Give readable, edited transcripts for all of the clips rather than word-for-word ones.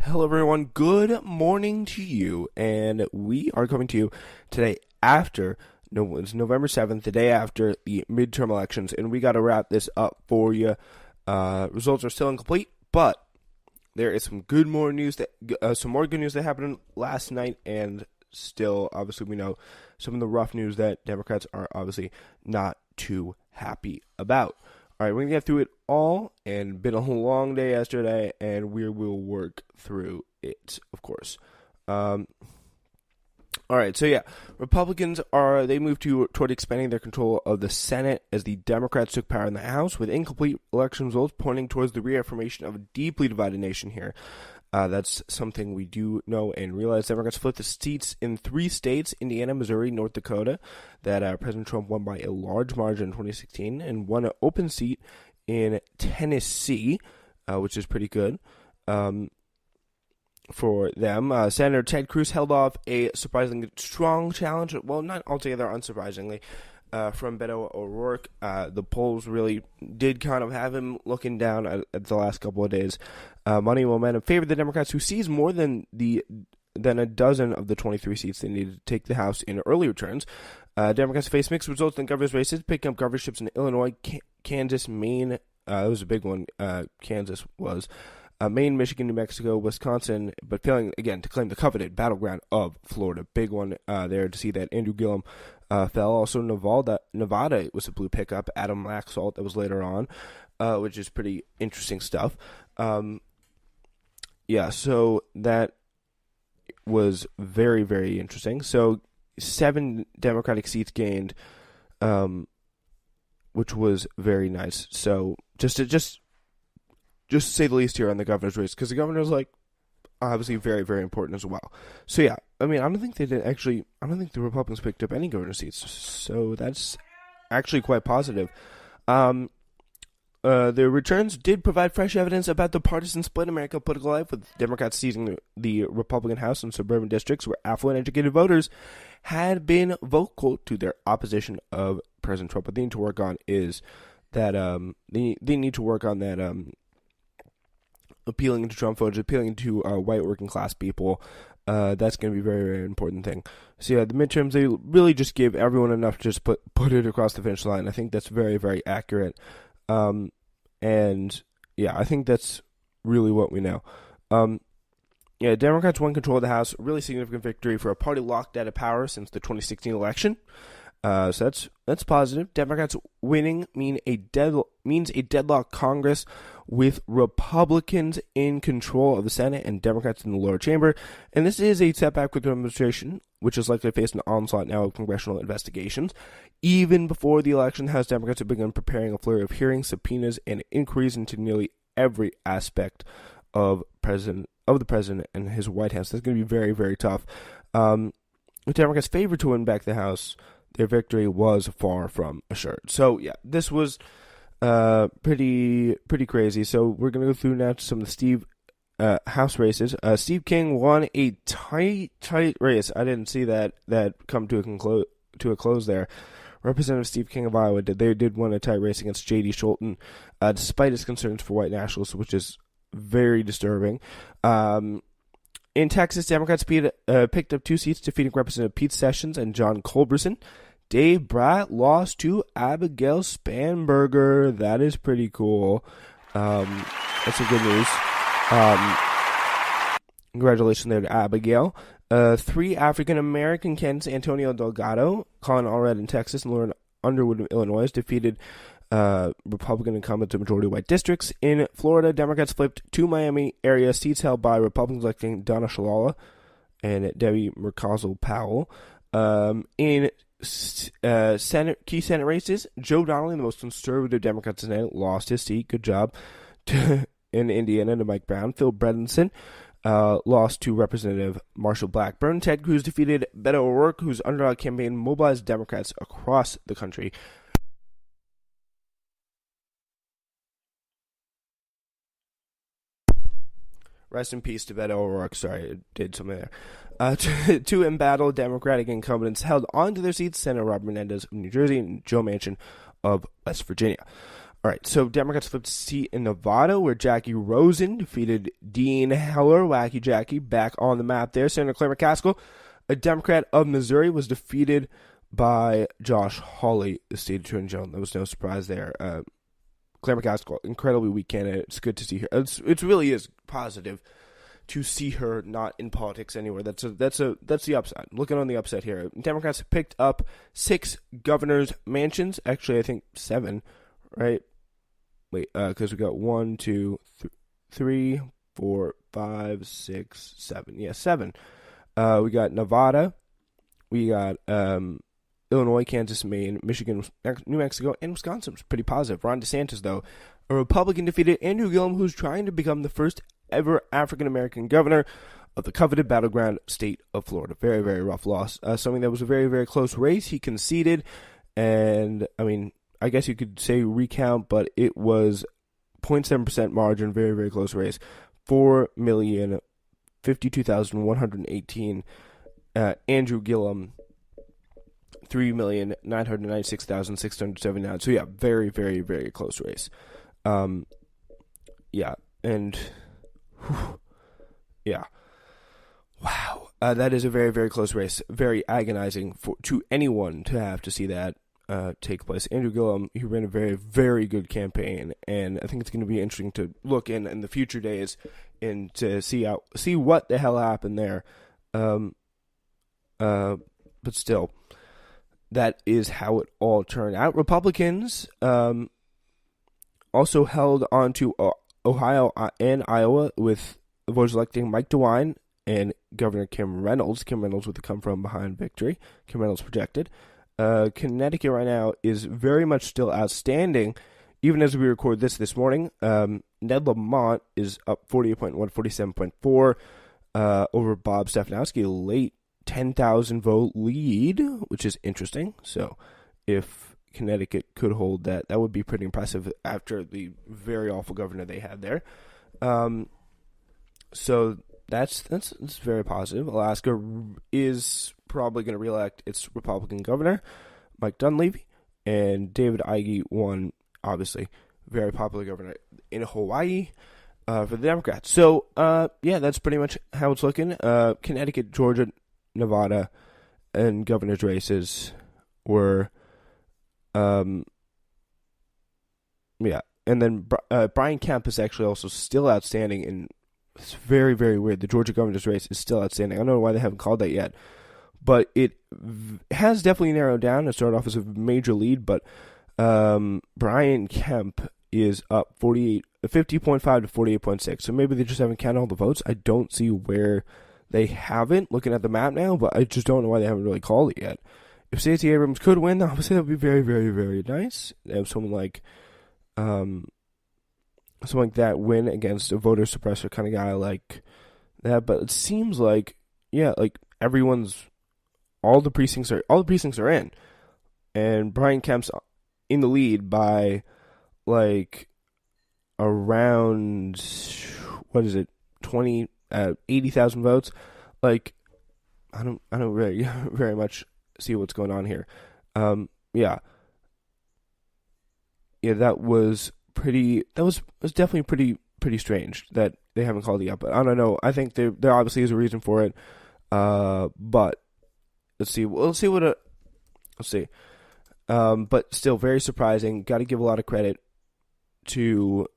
Hello, everyone. Good morning to you. And we are coming to you today after, no, it's November 7th, the day after the midterm elections. And we got to wrap this up for you. Results are still incomplete, but there is some more good news that happened last night. And still, obviously, we know some of the rough news that Democrats are obviously not too happy about. All right, we're going to get through it all, and been a long day yesterday, and we will work through it, of course. All right, so yeah, Republicans they moved toward expanding their control of the Senate as the Democrats took power in the House, with incomplete election results pointing towards the reaffirmation of a deeply divided nation here. That's something we do know and realize. Democrats flipped the seats in 3 states, Indiana, Missouri, North Dakota, that President Trump won by a large margin in 2016, and won an open seat in Tennessee, which is pretty good for them. Senator Ted Cruz held off a surprisingly strong challenge, well, not altogether unsurprisingly, from Beto O'Rourke. The polls really did kind of have him looking down at the last couple of days. Money and momentum favored the Democrats, who seized more than a dozen of the 23 seats they needed to take the House in early returns. Democrats faced mixed results in governor's races, picking up governorships in Illinois, Kansas, Maine. That was a big one. Kansas was. Maine, Michigan, New Mexico, Wisconsin, but failing again to claim the coveted battleground of Florida. Big one there to see that Andrew Gillum fell. Also, Nevada was a blue pickup. Adam Laxalt, that was later on, which is pretty interesting stuff. So that was very, very interesting. So 7 Democratic seats gained, which was very nice. So just to say the least here on the governor's race, because the governor's obviously very, very important as well. So yeah, I mean, I don't think the Republicans picked up any governor seats. So that's actually quite positive. The returns did provide fresh evidence about the partisan split in American political life, with Democrats seizing the Republican House in suburban districts where affluent, educated voters had been vocal to their opposition of President Trump. What they need to work on is that they need to work on that appealing to Trump voters, appealing to white working class people. That's going to be a very, very important thing. So yeah, the midterms, they really just give everyone enough to just put it across the finish line. I think that's very, very accurate. And yeah, I think that's really what we know. Democrats won control of the House, a really significant victory for a party locked out of power since the 2016 election. So that's positive. Democrats winning means a deadlocked Congress with Republicans in control of the Senate and Democrats in the lower chamber. And this is a setback for the administration, which is likely to face an onslaught now of congressional investigations. Even before the election, House Democrats have begun preparing a flurry of hearings, subpoenas, and inquiries into nearly every aspect of the president and his White House. That's going to be very, very tough. The Democrats favored to win back the House. Their victory was far from assured. So yeah, this was pretty crazy. So we're gonna go through now to some of the House races. Steve King won a tight race. I didn't see that come to a close there. Representative Steve King of Iowa did win a tight race against J.D. Scholten, despite his concerns for white nationalists, which is very disturbing. In Texas, Democrats picked up 2 seats, defeating Representative Pete Sessions and John Culberson. Dave Bratt lost to Abigail Spanberger. That is pretty cool. That's some good news. Congratulations there to Abigail. 3 African-American candidates, Antonio Delgado, Colin Allred in Texas, and Lauren Underwood in Illinois, defeated Republican incumbents in majority white districts. In Florida, Democrats flipped 2 Miami area seats held by Republicans electing Donna Shalala and Debbie Mercazzo-Powell. In key Senate races, Joe Donnelly, the most conservative Democrat in the Senate, lost his seat. Good job. In Indiana to Mike Brown. Phil Bredesen lost to Representative Marshall Blackburn. Ted Cruz defeated Beto O'Rourke, whose underdog campaign mobilized Democrats across the country. Rest in peace to Beto O'Rourke. Sorry, I did something there. 2 embattled Democratic incumbents held on to their seats, Senator Rob Menendez of New Jersey and Joe Manchin of West Virginia. All right, so Democrats flipped a seat in Nevada where Jackie Rosen defeated Dean Heller, Wacky Jackie, back on the map there. Senator Claire McCaskill, a Democrat of Missouri, was defeated by Josh Hawley, the state attorney general. There was no surprise there. Claire McCaskill, incredibly weak candidate. It's good to see her. It really is positive to see her not in politics anywhere. That's the upside. Looking on the upside here, Democrats picked up 6 governors' mansions. Actually, I think 7. Right? Wait, because we got 1, 2, 3, 4, 5, 6, 7. Yeah, 7. We got Nevada. We got Illinois, Kansas, Maine, Michigan, New Mexico, and Wisconsin. It's pretty positive. Ron DeSantis, though, a Republican, defeated Andrew Gillum, who's trying to become the first ever African-American governor of the coveted battleground state of Florida. Very, very rough loss. Something that was a very, very close race. He conceded, and, I mean, I guess you could say recount, but it was 0.7% margin, very, very close race. 4,052,118. Andrew Gillum, 3,996,679. So yeah, very, very, very close race. Yeah, and yeah, wow, that is a very, very close race. Very agonizing to anyone to have to see that take place. Andrew Gillum, he ran a very, very good campaign, and I think it's going to be interesting to look in the future days and to see what the hell happened there. But still, that is how it all turned out. Republicans also held on to Ohio and Iowa with voters electing Mike DeWine and Governor Kim Reynolds. Kim Reynolds with the come-from-behind victory. Kim Reynolds projected. Connecticut right now is very much still outstanding, even as we record this morning. Ned Lamont is up 48.1, 47.4 over Bob Stefanowski, late 10,000 vote lead, which is interesting. So if Connecticut could hold that, that would be pretty impressive after the very awful governor they had there. So that's very positive. Alaska is probably going to reelect its Republican governor, Mike Dunleavy, and David Ige won, obviously, very popular governor in Hawaii for the Democrats. So, yeah, that's pretty much how it's looking. Connecticut, Georgia, Nevada, and governor's races were, yeah. And then Brian Kemp is actually also still outstanding, and it's very, very weird. The Georgia governor's race is still outstanding. I don't know why they haven't called that yet, but it has definitely narrowed down. It started off as a major lead, but Brian Kemp is up 50.5 to 48.6. So maybe they just haven't counted all the votes. I don't see where they haven't, looking at the map now, but I just don't know why they haven't really called it yet. If Stacey Abrams could win, obviously that would be very, very, very nice. Have someone like that win against a voter suppressor kind of guy like that. But it seems like, yeah, like all the precincts are in, and Brian Kemp's in the lead by like around 80,000 votes. Like, I don't really very much see what's going on here. Yeah, that was definitely pretty strange that they haven't called it yet. But I don't know. I think there obviously is a reason for it. But let's see. Let's see. But still very surprising. Got to give a lot of credit to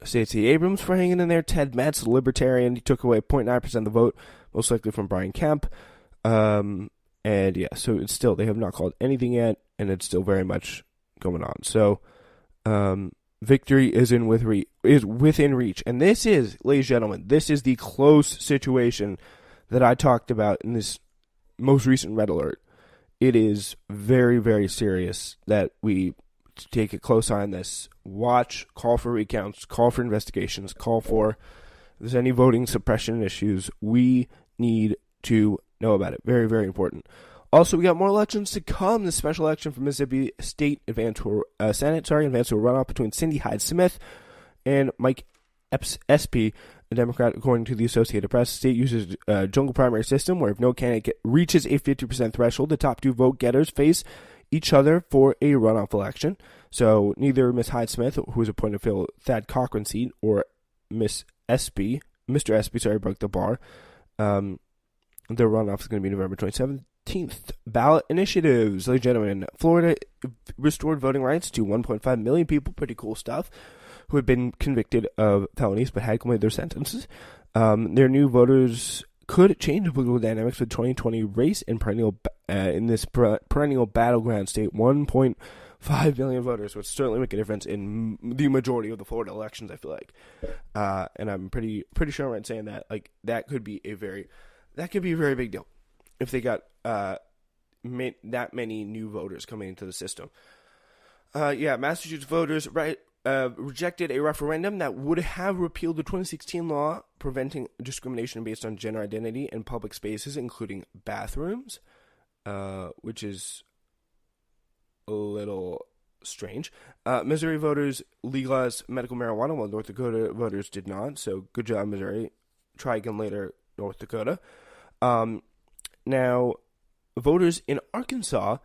Stacey Abrams for hanging in there. Ted Metz, libertarian, he took away 0.9% of the vote, most likely from Brian Kemp. And yeah, so it's still, they have not called anything yet, and it's still very much going on. So, victory is within reach. And this is, ladies and gentlemen, this is the close situation that I talked about in this most recent Red Alert. It is very, very serious that we take a close eye on this. Watch, call for recounts, call for investigations, call for if there's any voting suppression issues. We need to know about it. Very, very important. Also, we got more elections to come. The special election for Mississippi State Senate, advanced to a runoff between Cindy Hyde-Smith and Mike Espy, a Democrat, according to the Associated Press. The state uses a jungle primary system where if no candidate reaches a 50% threshold, the top two vote getters face each other for a runoff election. So neither Miss Hyde-Smith, who was appointed to fill Thad Cochran's seat, or Mr. Espy, broke the bar. Their runoff is going to be November 27th. Ballot initiatives. Ladies and gentlemen, Florida restored voting rights to 1.5 million people. Pretty cool stuff. Who had been convicted of felonies but had completed their sentences. Their new voters could change the political dynamics of the 2020 race in this perennial battleground state. 1.5 million voters would certainly make a difference in the majority of the Florida elections, I feel like. And I'm pretty sure I'm right saying that. Like, that could be a very big deal if they got that many new voters coming into the system. Massachusetts voters rejected a referendum that would have repealed the 2016 law preventing discrimination based on gender identity in public spaces, including bathrooms, which is a little strange. Missouri voters legalized medical marijuana, while North Dakota voters did not. So good job, Missouri. Try again later, North Dakota. Now, voters in Arkansas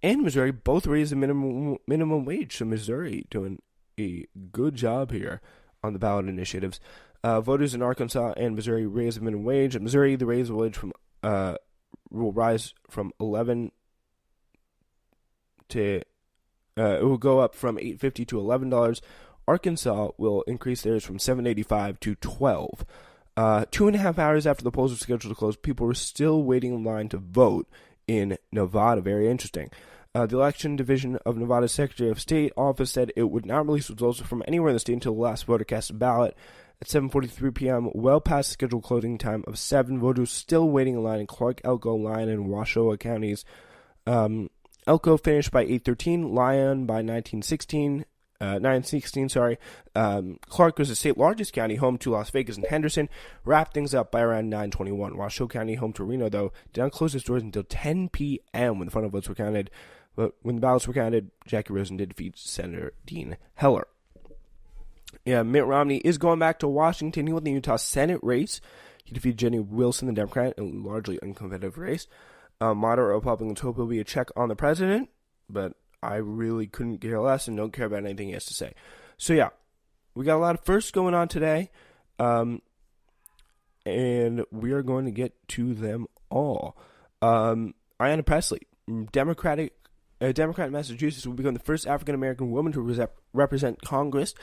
and Missouri both raised the minimum wage. So Missouri doing a good job here on the ballot initiatives. Voters in Arkansas and Missouri raised the minimum wage. In Missouri, the raised wage will rise from 11 to it will go up from $8.50 to $11. Arkansas will increase theirs from $7.85 to $12. 2.5 hours after the polls were scheduled to close, people were still waiting in line to vote in Nevada. Very interesting. The election division of Nevada's Secretary of State office said it would not release results from anywhere in the state until the last voter cast a ballot at 7:43 p.m., well past the scheduled closing time of 7. Voters still waiting in line in Clark, Elko, Lyon, and Washoe counties. Elko finished by 8:13, Lyon by 9:16. Clark was the state largest county, home to Las Vegas and Henderson, wrapped things up by around 9:21. Washoe County, home to Reno, though, did not close its doors until 10 p.m. when the final votes were counted. But when the ballots were counted, Jackie Rosen did defeat Senator Dean Heller. Mitt Romney is going back to Washington. He won the Utah Senate race. He defeated Jenny Wilson, the Democrat, in a largely uncompetitive race. Moderate Republicans hope he'll be a check on the president, but I really couldn't care less and don't care about anything he has to say. So yeah, we got a lot of firsts going on today, and we are going to get to them all. Ayanna Pressley, Democrat in Massachusetts, will become the first African-American woman to represent Congress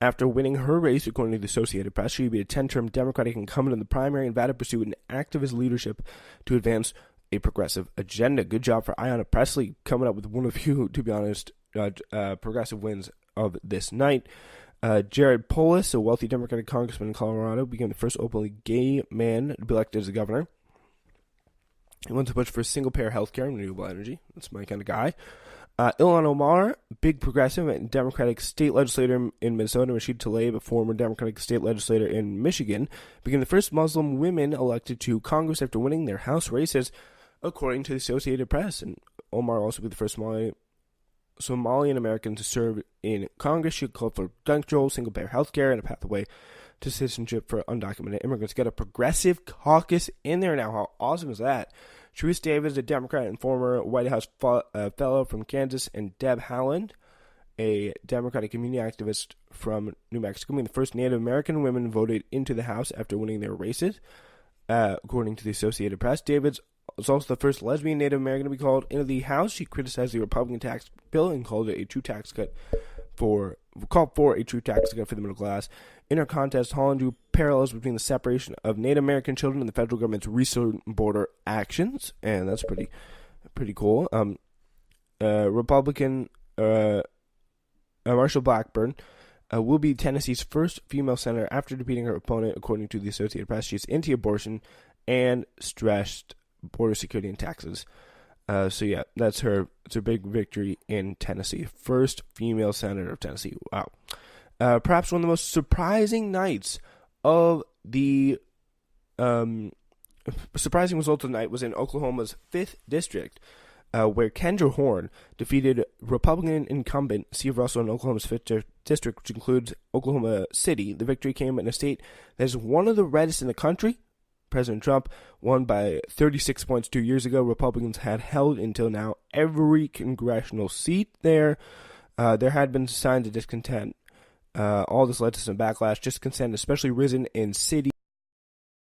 after winning her race, according to the Associated Press. She will be a 10-term Democratic incumbent in the primary and Nevada pursue an activist leadership to advance a progressive agenda. Good job for Ayanna Pressley coming up with one of few, to be honest, progressive wins of this night. Jared Polis, a wealthy Democratic congressman in Colorado, became the first openly gay man to be elected as a governor. He wants to push for single-payer health care and renewable energy. That's my kind of guy. Ilhan Omar, big progressive and Democratic state legislator in Minnesota. Rashid Tlaib, a former Democratic state legislator in Michigan, became the first Muslim women elected to Congress after winning their House races, according to the Associated Press. And Omar will also be the first Somalian American to serve in Congress. She called for gun control, single-payer health care, and a pathway to citizenship for undocumented immigrants. Got a progressive caucus in there now. How awesome is that? Therese Davis, a Democrat and former White House fellow from Kansas, and Deb Haaland, a Democratic community activist from New Mexico, being the first Native American women voted into the House after winning their races, according to the Associated Press. Davis was also the first lesbian Native American to be called into the House. She criticized the Republican tax bill and called it a true tax cut for a true tax cut for the middle class. In her contest, Holland drew parallels between the separation of Native American children and the federal government's recent border actions, and that's pretty cool. Republican Marshall Blackburn will be Tennessee's first female senator after defeating her opponent, according to the Associated Press. She's anti-abortion and stressed border security and taxes. So yeah, that's her. It's a big victory in Tennessee. First female senator of Tennessee. Wow. Perhaps one of the most surprising nights of the surprising result of the night was in Oklahoma's 5th district, where Kendra Horn defeated Republican incumbent Steve Russell in Oklahoma's 5th district, which includes Oklahoma City. The victory came in a state that is one of the reddest in the country. President Trump won by 36 points 2 years ago. Republicans had held until now every congressional seat there. There had been signs of discontent. All this led to some backlash. Discontent especially risen in cities